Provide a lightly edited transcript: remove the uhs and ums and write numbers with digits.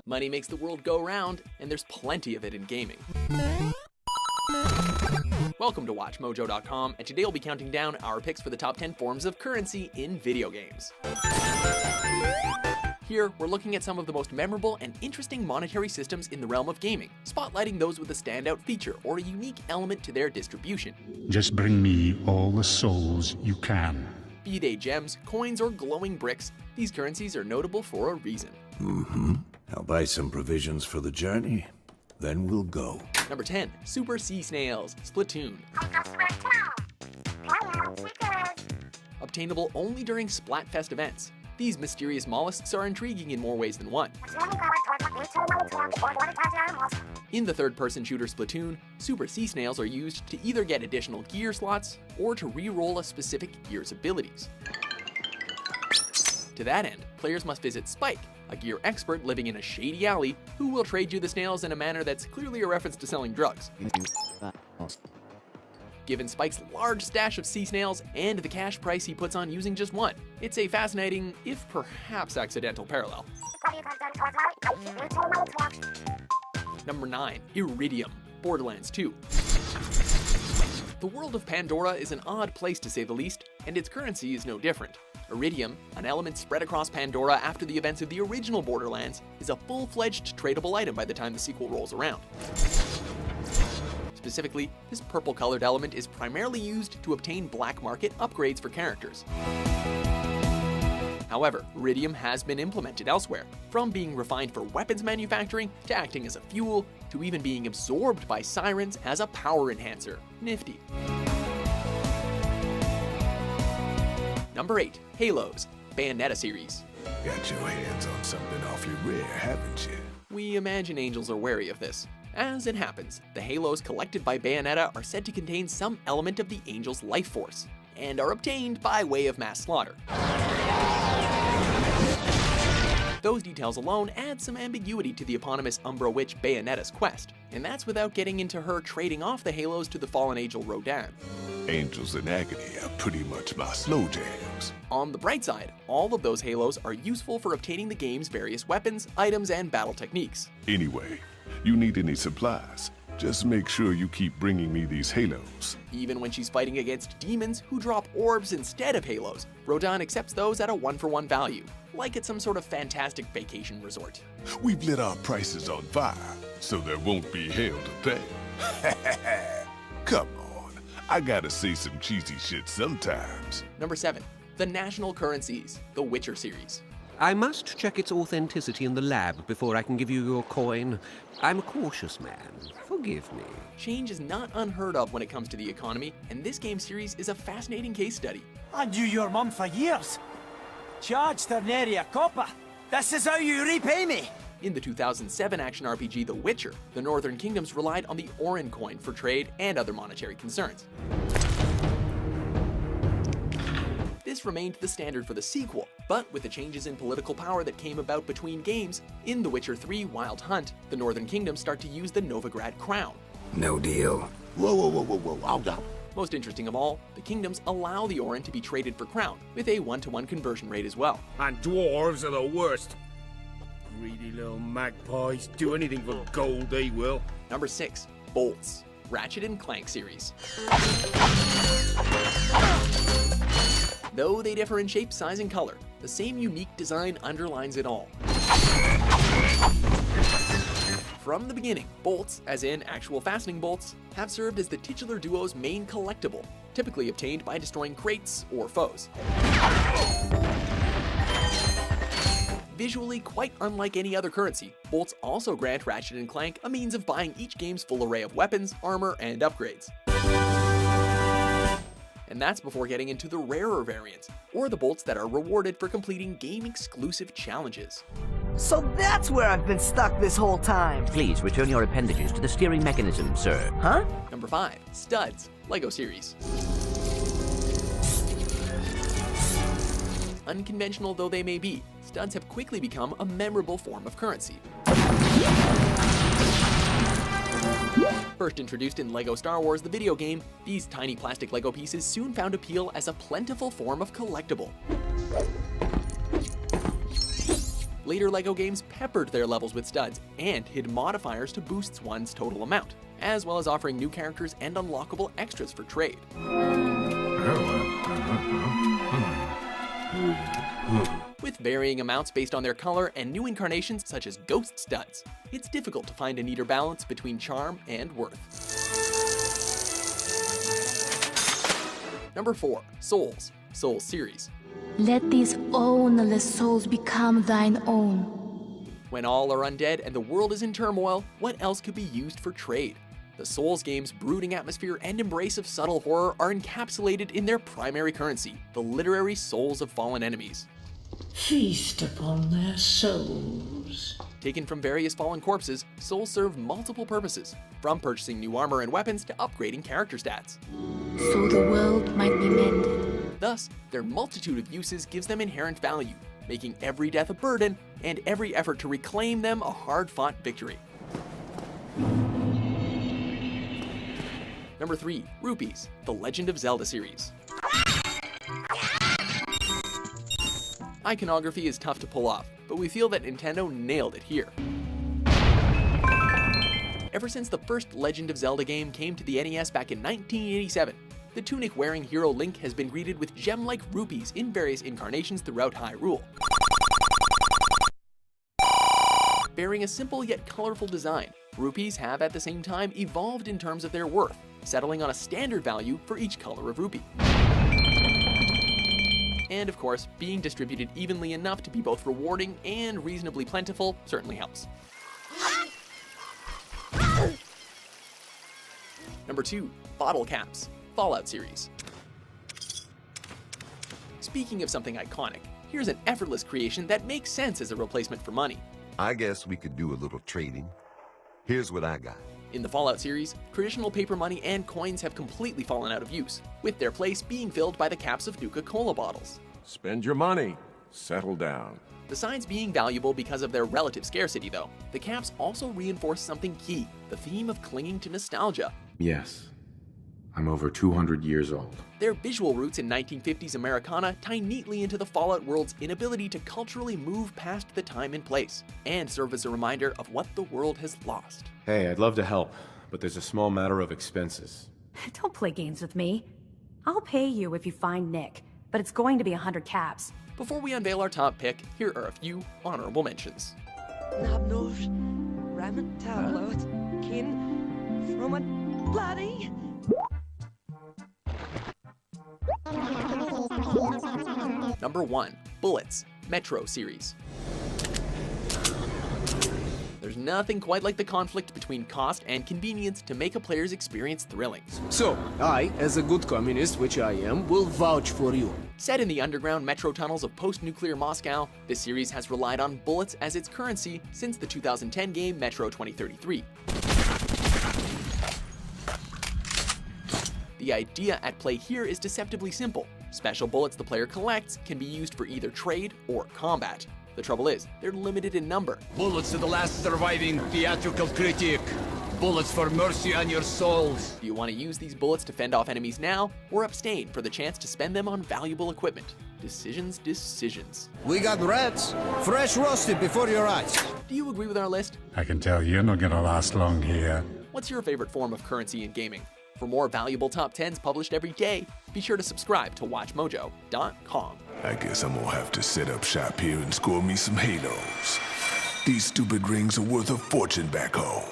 Money makes the world go round, and there's plenty of it in gaming. Welcome to WatchMojo.com, and today we'll be counting down our picks for the top 10 forms of currency in video games. Here, we're looking at some of the most memorable and interesting monetary systems in the realm of gaming, spotlighting those with a standout feature or a unique element to their distribution. Just bring me all the souls you can. Be they gems, coins, or glowing bricks, these currencies are notable for a reason. I'll buy some provisions for the journey, then we'll go. Number 10. Super Sea Snails, Splatoon. Obtainable only during Splatfest events. These mysterious mollusks are intriguing in more ways than one. In the third-person shooter Splatoon, Super Sea Snails are used to either get additional gear slots or to re-roll a specific gear's abilities. To that end, players must visit Spike, a gear expert living in a shady alley who will trade you the snails in a manner that's clearly a reference to selling drugs. Given Spike's large stash of sea snails and the cash price he puts on using just one, it's a fascinating, if perhaps accidental, parallel. Number 9. Iridium, Borderlands 2. The world of Pandora is an odd place to say the least, and its currency is no different. Iridium, an element spread across Pandora after the events of the original Borderlands, is a full-fledged tradable item by the time the sequel rolls around. Specifically, this purple-colored element is primarily used to obtain black market upgrades for characters. However, Iridium has been implemented elsewhere, from being refined for weapons manufacturing, to acting as a fuel, to even being absorbed by sirens as a power enhancer. Nifty. Number 8. Halos, Bayonetta series. Got your hands on something awfully rare, haven't you? We imagine angels are wary of this. As it happens, the Halos collected by Bayonetta are said to contain some element of the angel's life force, and are obtained by way of mass slaughter. Those details alone add some ambiguity to the eponymous Umbra Witch Bayonetta's quest, and that's without getting into her trading off the Halos to the fallen angel Rodan. Angels in agony are pretty much my slow jams. On the bright side, all of those Halos are useful for obtaining the game's various weapons, items, and battle techniques. Anyway, you need any supplies, just make sure you keep bringing me these Halos. Even when she's fighting against demons who drop orbs instead of Halos, Rodan accepts those at a one-for-one value, like it's some sort of fantastic vacation resort. We've lit our prices on fire, so there won't be hell to pay. Come on, I gotta say some cheesy shit sometimes. Number 7. The National Currencies, The Witcher series. I must check its authenticity in the lab before I can give you your coin. I'm a cautious man. Forgive me. Change is not unheard of when it comes to the economy, and this game series is a fascinating case study. I knew your mum for years. Charge Ternaria Copper. This is how you repay me. In the 2007 action RPG The Witcher, the Northern Kingdoms relied on the Orin coin for trade and other monetary concerns. This remained the standard for the sequel, but with the changes in political power that came about between games, in The Witcher 3 Wild Hunt, the Northern Kingdoms start to use the Novigrad crown. No deal. Whoa, hold up. Most interesting of all, the kingdoms allow the Orin to be traded for crown, with a 1-to-1 conversion rate as well. And dwarves are the worst. Greedy little magpies. Do anything for gold, they will. Number 6. Bolts, Ratchet & Clank series. Though they differ in shape, size, and color, the same unique design underlines it all. From the beginning, bolts, as in actual fastening bolts, have served as the titular duo's main collectible, typically obtained by destroying crates or foes. Visually quite unlike any other currency, bolts also grant Ratchet & Clank a means of buying each game's full array of weapons, armor, and upgrades. And that's before getting into the rarer variants, or the bolts that are rewarded for completing game-exclusive challenges. So that's where I've been stuck this whole time. Please return your appendages to the steering mechanism, sir. Huh? Number 5. Studs, LEGO series. Unconventional though they may be, studs have quickly become a memorable form of currency. First introduced in LEGO Star Wars the video game, these tiny plastic LEGO pieces soon found appeal as a plentiful form of collectible. Later LEGO games peppered their levels with studs and hid modifiers to boost one's total amount, as well as offering new characters and unlockable extras for trade. With varying amounts based on their color and new incarnations such as ghost studs, it's difficult to find a neater balance between charm and worth. Number 4. Souls. Souls series. Let these ownless souls become thine own. When all are undead and the world is in turmoil, what else could be used for trade? The Souls game's brooding atmosphere and embrace of subtle horror are encapsulated in their primary currency, the literary souls of fallen enemies. Feast upon their souls. Taken from various fallen corpses, souls serve multiple purposes, from purchasing new armor and weapons to upgrading character stats. So the world might be mended. Thus, their multitude of uses gives them inherent value, making every death a burden and every effort to reclaim them a hard-fought victory. Number 3. Rupees, The Legend of Zelda series. Iconography is tough to pull off, but we feel that Nintendo nailed it here. Ever since the first Legend of Zelda game came to the NES back in 1987, the tunic-wearing hero Link has been greeted with gem-like rupees in various incarnations throughout Hyrule. Bearing a simple yet colorful design, rupees have at the same time evolved in terms of their worth, settling on a standard value for each color of rupee. And of course, being distributed evenly enough to be both rewarding and reasonably plentiful certainly helps. Number 2. Bottle Caps, Fallout series. Speaking of something iconic, here's an effortless creation that makes sense as a replacement for money. I guess we could do a little trading. Here's what I got. In the Fallout series, traditional paper money and coins have completely fallen out of use, with their place being filled by the caps of Nuka-Cola bottles. Spend your money. Settle down. Besides being valuable because of their relative scarcity though, the caps also reinforce something key, the theme of clinging to nostalgia. Yes. I'm over 200 years old. Their visual roots in 1950s Americana tie neatly into the Fallout world's inability to culturally move past the time and place, and serve as a reminder of what the world has lost. Hey, I'd love to help, but there's a small matter of expenses. Don't play games with me. I'll pay you if you find Nick, but it's going to be 100 caps. Before we unveil our top pick, here are a few honorable mentions. Number 1. Bullets, Metro series. There's nothing quite like the conflict between cost and convenience to make a player's experience thrilling. So, I, as a good communist, which I am, will vouch for you. Set in the underground metro tunnels of post-nuclear Moscow, this series has relied on bullets as its currency since the 2010 game Metro 2033. The idea at play here is deceptively simple. Special bullets the player collects can be used for either trade or combat. The trouble is, they're limited in number. Bullets to the last surviving theatrical critic. Bullets for mercy on your souls. Do you want to use these bullets to fend off enemies now, or abstain for the chance to spend them on valuable equipment? Decisions, decisions. We got rats, fresh roasted before your eyes. Do you agree with our list? I can tell you're not gonna last long here. What's your favorite form of currency in gaming? For more valuable top 10s published every day, be sure to subscribe to WatchMojo.com. I guess I'm gonna have to set up shop here and score me some halos. These stupid rings are worth a fortune back home.